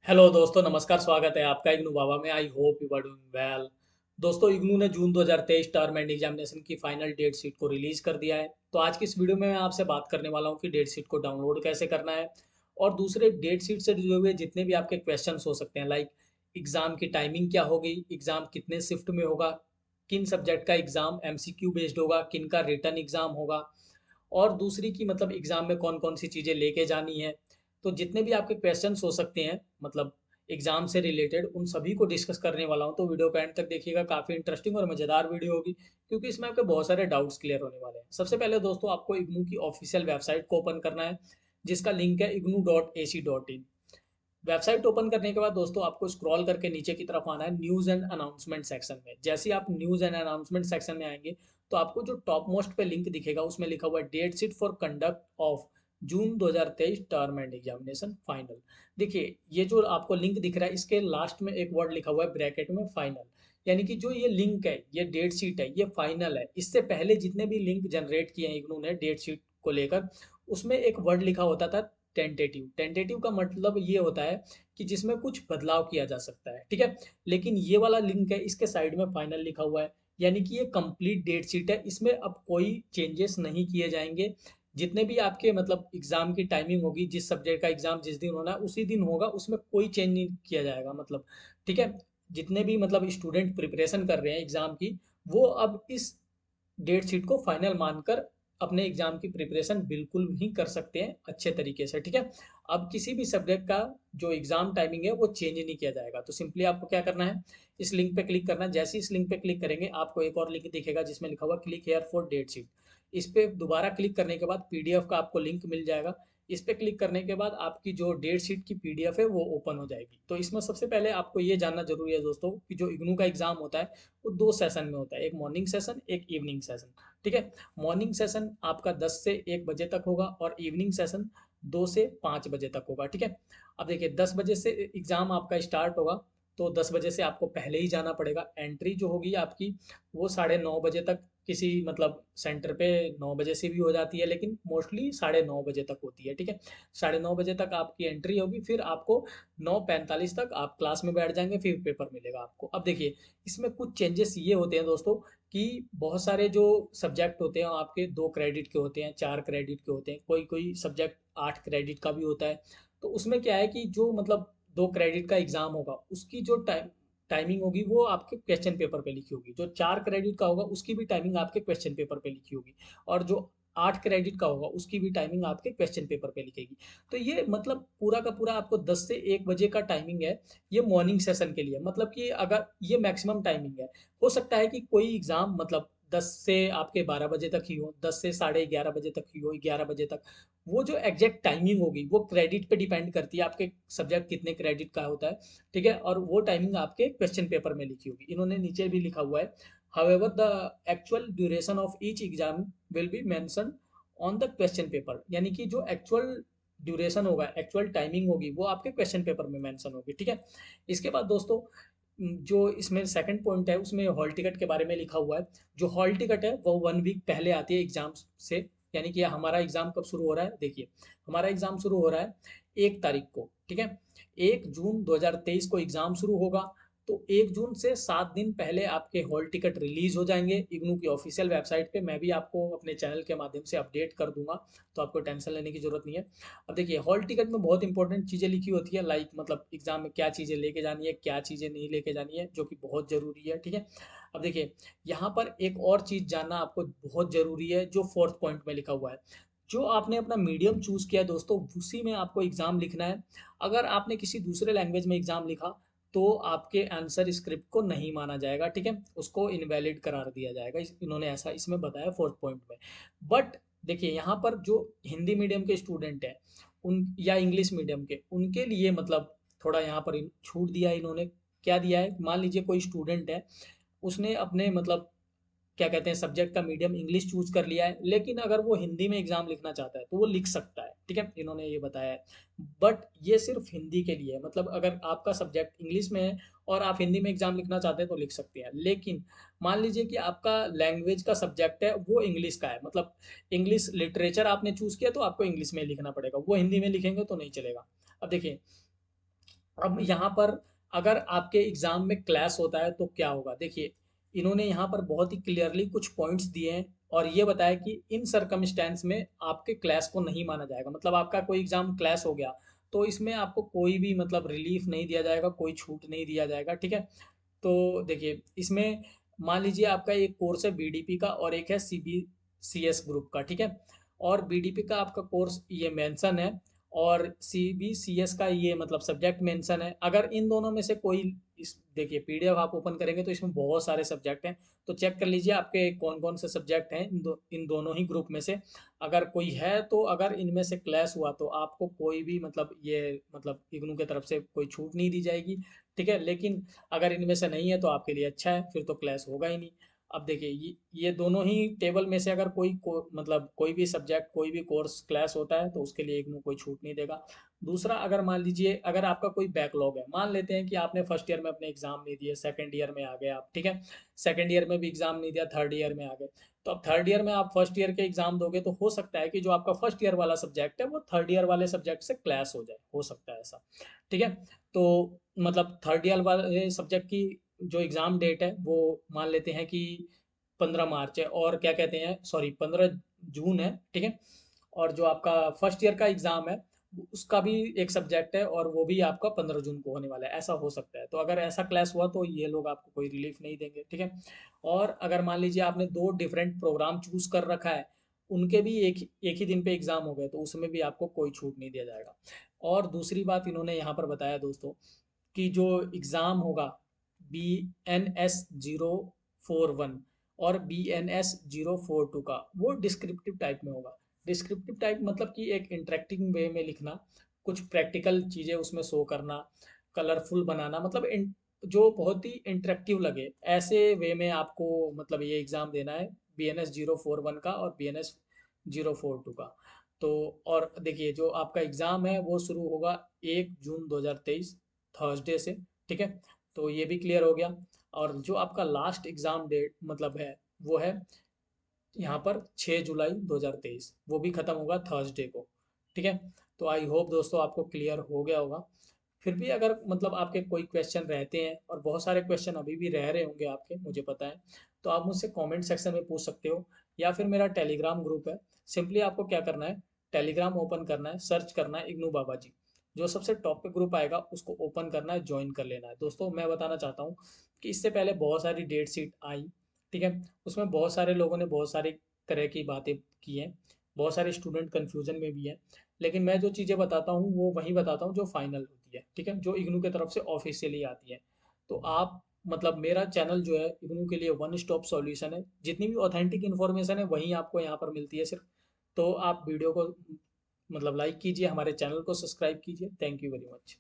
Hello दोस्तों, नमस्कार। स्वागत है आपका इग्नू बाबा में। I hope you are doing well. दोस्तों, इग्नू ने जून 2023 टर्म एंड एग्जामिनेशन की फाइनल डेट शीट को रिलीज कर दिया है। तो आज की इस वीडियो में मैं आपसे बात करने वाला हूँ कि डेट शीट को डाउनलोड कैसे करना है और दूसरे डेट शीट से जुड़े हुए जितने भी आपके क्वेश्चंस हो सकते हैं, लाइक एग्जाम की टाइमिंग क्या होगी, एग्जाम कितने शिफ्ट में होगा, किन सब्जेक्ट का एग्जाम एमसीक्यू बेस्ड होगा, किन का रिटर्न एग्जाम होगा, और दूसरी की मतलब एग्जाम में कौन कौन सी चीज़ें लेके जानी है। तो जितने भी आपके क्वेश्चंस हो सकते हैं मतलब एग्जाम से रिलेटेड, उन सभी को डिस्कस करने वाला हूँ। तो वीडियो को एंड तक देखिएगा, काफ़ी इंटरेस्टिंग और मज़ेदार वीडियो होगी क्योंकि इसमें आपके बहुत सारे डाउट्स क्लियर होने वाले हैं। सबसे पहले दोस्तों, आपको इग्नू की ऑफिशियल वेबसाइट को ओपन करना है, जिसका लिंक है ignu.ac.in। वेबसाइट ओपन करने के बाद दोस्तों आपको स्क्रॉल करके नीचे की तरफ आना है न्यूज़ एंड अनाउंसमेंट सेक्शन में। जैसे ही आप न्यूज़ एंड अनाउंसमेंट सेक्शन में आएंगे तो आपको जो टॉप मोस्ट पे लिंक दिखेगा उसमें लिखा हुआ है date sheet for conduct of June 2023 term end examination final. देखिए, ये जो आपको लिंक दिख रहा है इसके लास्ट में एक वर्ड लिखा हुआ है ब्रैकेट में फाइनल। यानी कि जो ये लिंक है, ये डेट शीट है, ये फाइनल है। इससे पहले जितने भी लिंक जनरेट किए हैं इग्नू ने डेट शीट को लेकर, उसमें एक वर्ड लिखा होता था टेंटेटिव। टेंटेटिव का मतलब ये होता है कि जिसमें कुछ बदलाव किया जा सकता है, ठीक है। लेकिन ये वाला लिंक है, इसके साइड में फाइनल लिखा हुआ है, यानी कि ये कंप्लीट डेट शीट है। इसमें अब कोई चेंजेस नहीं किए जाएंगे। जितने भी आपके मतलब एग्जाम की टाइमिंग होगी, जिस सब्जेक्ट का एग्जाम जिस दिन होना है उसी दिन होगा, उसमें कोई चेंज नहीं किया जाएगा मतलब, ठीक है। जितने भी मतलब स्टूडेंट प्रिपरेशन कर रहे हैं एग्जाम की, वो अब इस डेट शीट को फाइनल मानकर अपने एग्जाम की प्रिपरेशन बिल्कुल ही कर सकते हैं अच्छे तरीके से, ठीक है। अब किसी भी सब्जेक्ट का जो एग्जाम टाइमिंग है वो चेंज नहीं किया जाएगा। तो सिंपली आपको क्या करना है, इस लिंक पे क्लिक करना है। जैसे ही इस लिंक पे क्लिक करेंगे आपको एक और लिंक दिखेगा जिसमें लिखा हुआ click here for date sheet. इस पे दोबारा क्लिक करने के बाद पीडीएफ का आपको लिंक मिल जाएगा। इस पे क्लिक करने के बाद आपकी जो डेट शीट की पीडीएफ है वो ओपन हो जाएगी। तो इसमें सबसे पहले आपको ये जानना जरूरी है दोस्तों कि जो इग्नू का एग्जाम होता है वो दो सेशन में होता है, एक मॉर्निंग सेशन, एक इवनिंग सेशन, ठीक है। मॉर्निंग सेशन आपका 10 से 1 बजे तक होगा और इवनिंग सेशन 2 से 5 बजे तक होगा, ठीक है। अब देखिए, 10 बजे से एग्ज़ाम आपका स्टार्ट होगा, तो 10 बजे से आपको पहले ही जाना पड़ेगा। एंट्री जो होगी आपकी वो 9:30 बजे तक किसी मतलब सेंटर पे 9 बजे से भी हो जाती है, लेकिन मोस्टली 9:30 बजे तक होती है, ठीक है। 9:30 बजे तक आपकी एंट्री होगी, फिर आपको 9:45 तक आप क्लास में बैठ जाएंगे, फिर पेपर मिलेगा आपको। अब देखिए, इसमें कुछ चेंजेस ये होते हैं दोस्तों कि बहुत सारे जो सब्जेक्ट होते हैं आपके 2 क्रेडिट के होते हैं, 4 क्रेडिट के होते हैं, कोई कोई सब्जेक्ट 8 क्रेडिट का भी होता है। तो उसमें क्या है कि जो मतलब 2 क्रेडिट का एग्जाम होगा उसकी जो टाइमिंग होगी वो आपके क्वेश्चन पेपर पे लिखी होगी। जो 4 क्रेडिट का होगा उसकी भी टाइमिंग आपके क्वेश्चन पेपर पे लिखी होगी, और जो 8 क्रेडिट का होगा उसकी भी टाइमिंग आपके क्वेश्चन पेपर पे लिखेगी। तो ये मतलब पूरा का पूरा आपको 10 से 1 बजे का टाइमिंग है। ये मॉर्निंग सेशन के लिए, मतलब कि अगर ये मैक्सिमम टाइमिंग है, हो सकता है कि कोई एग्जाम मतलब 10 से आपके 12 बजे तक ही हो, 10 से 11:30 बजे तक ही हो, 11 बजे तक। वो जो एग्जैक्ट टाइमिंग होगी वो क्रेडिट पे डिपेंड करती है, आपके सब्जेक्ट कितने क्रेडिट का होता है, ठीक है। और वो टाइमिंग आपके क्वेश्चन पेपर में लिखी होगी। इन्होंने नीचे भी लिखा हुआ है, however the actual duration of each exam will be mention on the question paper. यानी कि जो एक्चुअल ड्यूरेशन होगा, एक्चुअल टाइमिंग होगी, वो आपके क्वेश्चन पेपर में मेंशन होगी, ठीक है। इसके बाद दोस्तों, जो इसमें सेकंड पॉइंट है उसमें हॉल टिकट के बारे में लिखा हुआ है। जो हॉल टिकट है वो 1 वीक पहले आती है एग्जाम से। यानी कि हमारा एग्जाम कब शुरू हो रहा है, देखिए, हमारा एग्जाम शुरू हो रहा है 1 तारीख को, ठीक है। 1 जून 2023 को एग्जाम शुरू होगा। तो 1 जून से 7 दिन पहले आपके हॉल टिकट रिलीज हो जाएंगे इग्नू की ऑफिशियल वेबसाइट पे। मैं भी आपको अपने चैनल के माध्यम से अपडेट कर दूंगा, तो आपको टेंशन लेने की जरूरत नहीं है। अब देखिए, हॉल टिकट में बहुत इंपॉर्टेंट चीज़ें लिखी होती है, लाइक मतलब एग्जाम में क्या चीज़ें लेके जानी है, क्या चीज़ें नहीं लेके जानी है, जो कि बहुत ज़रूरी है, ठीक है। अब देखिए, यहाँ पर एक और चीज़ जानना आपको बहुत ज़रूरी है, जो फोर्थ पॉइंट में लिखा हुआ है। जो आपने अपना मीडियम चूज किया है दोस्तों, उसी में आपको एग्जाम लिखना है। अगर आपने किसी दूसरे लैंग्वेज में एग्जाम लिखा तो आपके आंसर स्क्रिप्ट को नहीं माना जाएगा, ठीक है, उसको इनवैलिड करार दिया जाएगा। इन्होंने ऐसा इसमें बताया फोर्थ पॉइंट में। बट देखिए, यहाँ पर जो हिंदी मीडियम के स्टूडेंट हैं उन या इंग्लिश मीडियम के, उनके लिए मतलब थोड़ा यहाँ पर छूट दिया है इन्होंने। क्या दिया है, मान लीजिए कोई स्टूडेंट है, उसने अपने मतलब क्या कहते हैं सब्जेक्ट का मीडियम इंग्लिश चूज कर लिया है, लेकिन अगर वो हिंदी में एग्जाम लिखना चाहता है तो वो लिख सकता है, ठीक है, इन्होंने ये बताया है। बट ये सिर्फ हिंदी के लिए है, मतलब अगर आपका सब्जेक्ट इंग्लिश में है और आप हिंदी में एग्जाम लिखना चाहते हैं तो लिख सकते हैं। लेकिन मान लीजिए कि आपका लैंग्वेज का सब्जेक्ट है वो इंग्लिश का है, मतलब इंग्लिश लिटरेचर आपने चूज किया तो आपको इंग्लिश में लिखना पड़ेगा, वो हिंदी में लिखेंगे तो नहीं चलेगा। अब देखिए, अब यहाँ पर अगर आपके एग्जाम में क्लैश होता है तो क्या होगा, देखिए इन्होंने यहाँ पर बहुत ही क्लियरली कुछ पॉइंट्स दिए हैं और ये बताया कि इन सर्कमस्टेंस में आपके क्लैश को नहीं माना जाएगा। मतलब आपका कोई एग्जाम क्लैश हो गया तो इसमें आपको कोई भी मतलब रिलीफ नहीं दिया जाएगा, कोई छूट नहीं दिया जाएगा, ठीक है। तो देखिए इसमें मान लीजिए आपका एक कोर्स है बीडीपी का और एक है सीबीसीएस ग्रुप का, ठीक है। और बीडीपी का आपका कोर्स ये मेंशन है और सीबीसीएस का ये मतलब सब्जेक्ट मेंशन है। अगर इन दोनों में से कोई, इस देखिए पीडीएफ आप ओपन करेंगे तो इसमें बहुत सारे सब्जेक्ट हैं, तो चेक कर लीजिए आपके कौन कौन से सब्जेक्ट हैं इन दोनों ही ग्रुप में से। अगर कोई है तो अगर इनमें से क्लैश हुआ तो आपको कोई भी मतलब ये मतलब इग्नू की तरफ से कोई छूट नहीं दी जाएगी, ठीक है। लेकिन अगर इनमें से नहीं है तो आपके लिए अच्छा है, फिर तो क्लैश होगा ही नहीं। अब देखिए ये दोनों ही टेबल में से अगर मतलब कोई भी सब्जेक्ट कोई भी कोर्स क्लैश होता है तो उसके लिए इग्नू कोई छूट नहीं देगा। दूसरा, अगर मान लीजिए अगर आपका कोई बैकलॉग है, मान लेते हैं कि आपने फर्स्ट ईयर में अपने एग्जाम नहीं दिए, सेकंड ईयर में आ गए आप, ठीक है। सेकंड ईयर में भी एग्जाम नहीं दिया, थर्ड ईयर में आ गए। तो अब थर्ड ईयर में आप फर्स्ट ईयर के एग्जाम दोगे तो हो सकता है कि जो आपका फर्स्ट ईयर वाला सब्जेक्ट है वो थर्ड ईयर वाले सब्जेक्ट से क्लैश हो जाए, हो सकता है ऐसा, ठीक है। तो मतलब थर्ड ईयर वाले सब्जेक्ट की जो एग्ज़ाम डेट है वो मान लेते हैं कि 15 मार्च है, और क्या कहते हैं, सॉरी 15 जून है, ठीक है। और जो आपका फर्स्ट ईयर का एग्ज़ाम है उसका भी एक सब्जेक्ट है और वो भी आपका 15 जून को होने वाला है, ऐसा हो सकता है। तो अगर ऐसा क्लैश हुआ तो ये लोग आपको कोई रिलीफ नहीं देंगे, ठीक है। और अगर मान लीजिए आपने दो डिफरेंट प्रोग्राम चूज कर रखा है, उनके भी एक ही दिन पे एग्जाम हो गए तो उसमें भी आपको कोई छूट नहीं दिया जाएगा। और दूसरी बात इन्होंने यहाँ पर बताया दोस्तों कि जो एग्ज़ाम होगा BNS 041 और BNS 042 का, वो डिस्क्रिप्टिव टाइप में होगा। डिस्क्रिप्टिव टाइप मतलब कि एक इंटरेक्टिंग वे में लिखना, कुछ प्रैक्टिकल चीज़ें उसमें शो करना, कलरफुल बनाना, मतलब जो बहुत ही इंटरेक्टिव लगे ऐसे वे में आपको मतलब ये एग्ज़ाम देना है, BNS 041 का और BNS 042 का। तो और देखिए जो आपका एग्ज़ाम है वो शुरू होगा 1 जून 2023 थर्सडे से, ठीक है। तो ये भी क्लियर हो गया। और जो आपका लास्ट एग्ज़ाम डेट मतलब है वो है यहाँ पर 6 जुलाई 2023, वो भी ख़त्म होगा थर्सडे को, ठीक है। तो आई होप दोस्तों आपको क्लियर हो गया होगा। फिर भी अगर मतलब आपके कोई क्वेश्चन रहते हैं, और बहुत सारे क्वेश्चन अभी भी रह रहे होंगे आपके, मुझे पता है, तो आप मुझसे कमेंट सेक्शन में पूछ सकते हो, या फिर मेरा टेलीग्राम ग्रुप है। सिंपली आपको क्या करना है, टेलीग्राम ओपन करना है, सर्च करना है इग्नू बाबा जी, जो सबसे टॉप पे ग्रुप आएगा उसको ओपन करना है, ज्वाइन कर लेना है। दोस्तों मैं बताना चाहता हूँ कि इससे पहले बहुत सारी डेट शीट आई, ठीक है। उसमें बहुत सारे लोगों ने बहुत सारी तरह की बातें की हैं, बहुत सारे स्टूडेंट कन्फ्यूजन में भी हैं। लेकिन मैं जो चीज़ें बताता हूँ वो वही बताता हूँ जो फाइनल होती है, ठीक है, जो इग्नू की तरफ से ऑफिशियली आती है। तो आप मतलब मेरा चैनल जो है इग्नू के लिए वन स्टॉप सॉल्यूशन है, जितनी भी ऑथेंटिक इन्फॉर्मेशन है वही आपको यहाँ पर मिलती है सिर्फ। तो आप वीडियो को मतलब लाइक कीजिए, हमारे चैनल को सब्सक्राइब कीजिए। Thank you very much.